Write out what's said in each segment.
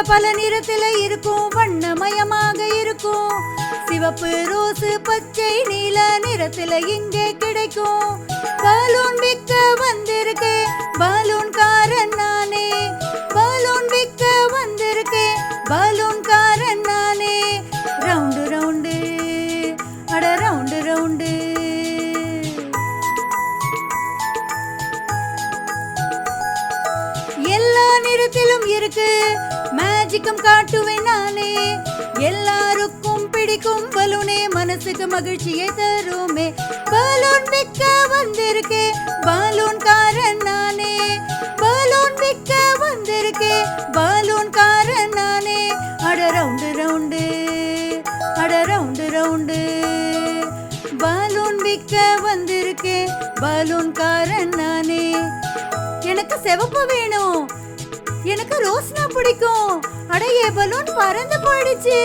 பல நிறத்துல இருக்கும், வண்ணமயமாக இருக்கும். சிவப்பு, ரோசு, பச்சை, நீல நிறத்துல இங்கே கிடைக்கும். பலூன் விற்க வந்திருக்கு, பலூன்காரன் நானே. பலூன் விற்க வந்திருக்கு, பலூன்காரன் நானே. ரவுண்டு ரவுண்டு, அட ரவுண்டு ரவுண்டு. எல்லா நிறத்திலும் இருக்கு, மேஜிக்கும் காட்டுவேன் நானே. எல்லாருக்கும் பிடிக்கும் பலூனே, மனசுக்கு மகிழ்ச்சியை தருமே. பலூன் விற்க வந்திருக்கு, பலூன்காரன் நானே. பலூன் விற்க வந்திருக்கு, பலூன்காரன் நானே. அட ரவுண்டு ரவுண்டு, அட ரவுண்டு ரவுண்டு. பலூன் விற்க வந்திருக்கு, பலூன்காரன் நானே. எனக்கு சிவப்பு வேணும், எனக்கு ரோஸ்னா பிடிக்கும். அடைய பலூன் பறந்து போயிடுச்சு.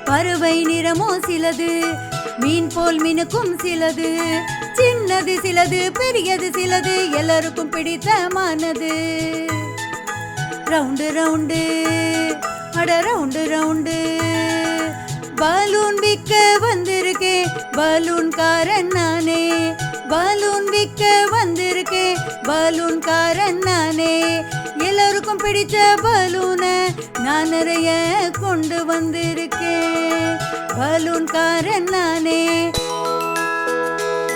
பறவை நிறமோ சிலது, மீன் போல் மினுக்கும் சிலது. சின்னது சிலது, பெரியது சிலது, எல்லாருக்கும் பிடித்தமானது. ரவுண்டு ரவுண்டு, அட ரவுண்டு ரவுண்டு. பலூன் விற்க வந்திருக்கே, பலூன்காரன் நானே. பலூன் விற்க வந்திருக்கே, பலூன்காரன் நானே. எல்லாருக்கும் பிடிச்ச பலூனை நான் நிறைய கொண்டு வந்திருக்கேன். பலூன்காரன் நானே.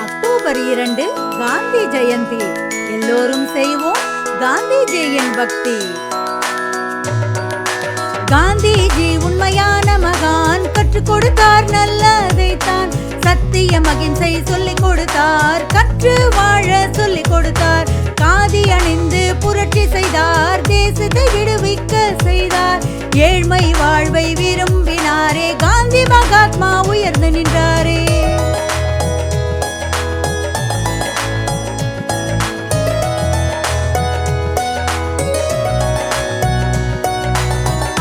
அக்டோபர் 2 காந்தி ஜெயந்தி. எல்லோரும் செய்வோம் காந்திஜியின் பக்தி. காந்திஜி உண்மையான மகான், கற்றுக் கொடுத்தார் நல்லதைத்தான். சத்தியம் அகிம்சை சொல்லிக் கொடுத்தார், கற்று வாழ சொல்லிக் கொடுத்தார். காதி அணிந்து புரட்சி செய்தார், தேசத்தை விடுவிக்க செய்தார். ஏழ்மை வாழ்வை விரும்பினாரே, காந்தி மகாத்மா உயர்ந்து நின்றாரே.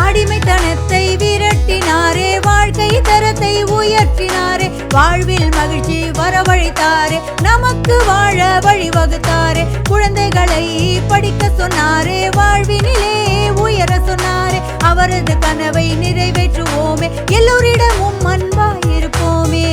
அடிமைத்தனத்தை விரட்டினாரே, வாழ்க்கை தரத்தை உயர்த்தினாரே. வாழ்வில் மகிழ்ச்சி வரவழைத்தாரே, நமக்கு வாழ வழிவகுத்தாரே. குழந்தைகளை படிக்க சொன்னாரே, வாழ்வினிலே உயர சொன்னாரே. அவரது கனவை நிறைவேற்றுவோமே, எல்லோரிடமும் அன்பாயிருப்போமே.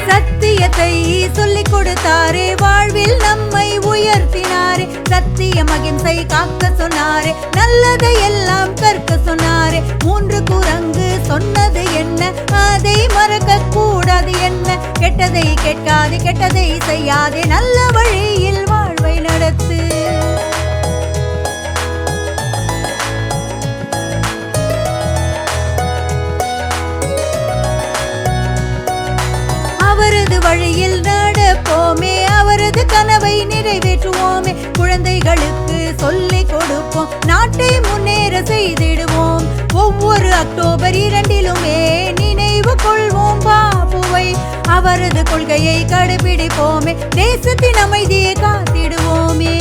சத்தியத்தை சொல்லிக் கொடுத்தாரே, வாழ்வில் நம்மை உயர்த்தினாரே. சத்தியம் அகிம்சை காக்க சொன்னாரே, நல்லதை எல்லாம் கற்க சொன்னாரே. 3 குரங்கு சொன்னது என்ன, அதை மறக்க கூடாது என்ன. கெட்டதை கேட்காதே, கெட்டதை செய்யாதே, நல்ல வழியில் வாழ்வை நடத்து. அவரது வழியில் நடப்போமே, அவரது கனவை நிறைவேற்றுவோமே. குழந்தைகளுக்கு சொல்லிக் கொடுப்போம், நாட்டை முன்னேற செய்திடுவோம். ஒவ்வொரு அக்டோபர் 2 நினைவு கொள்வோம் பாபுவை. அவரது கொள்கையை கடைபிடிப்போமே, தேசத்தின் அமைதியை காத்திடுவோமே.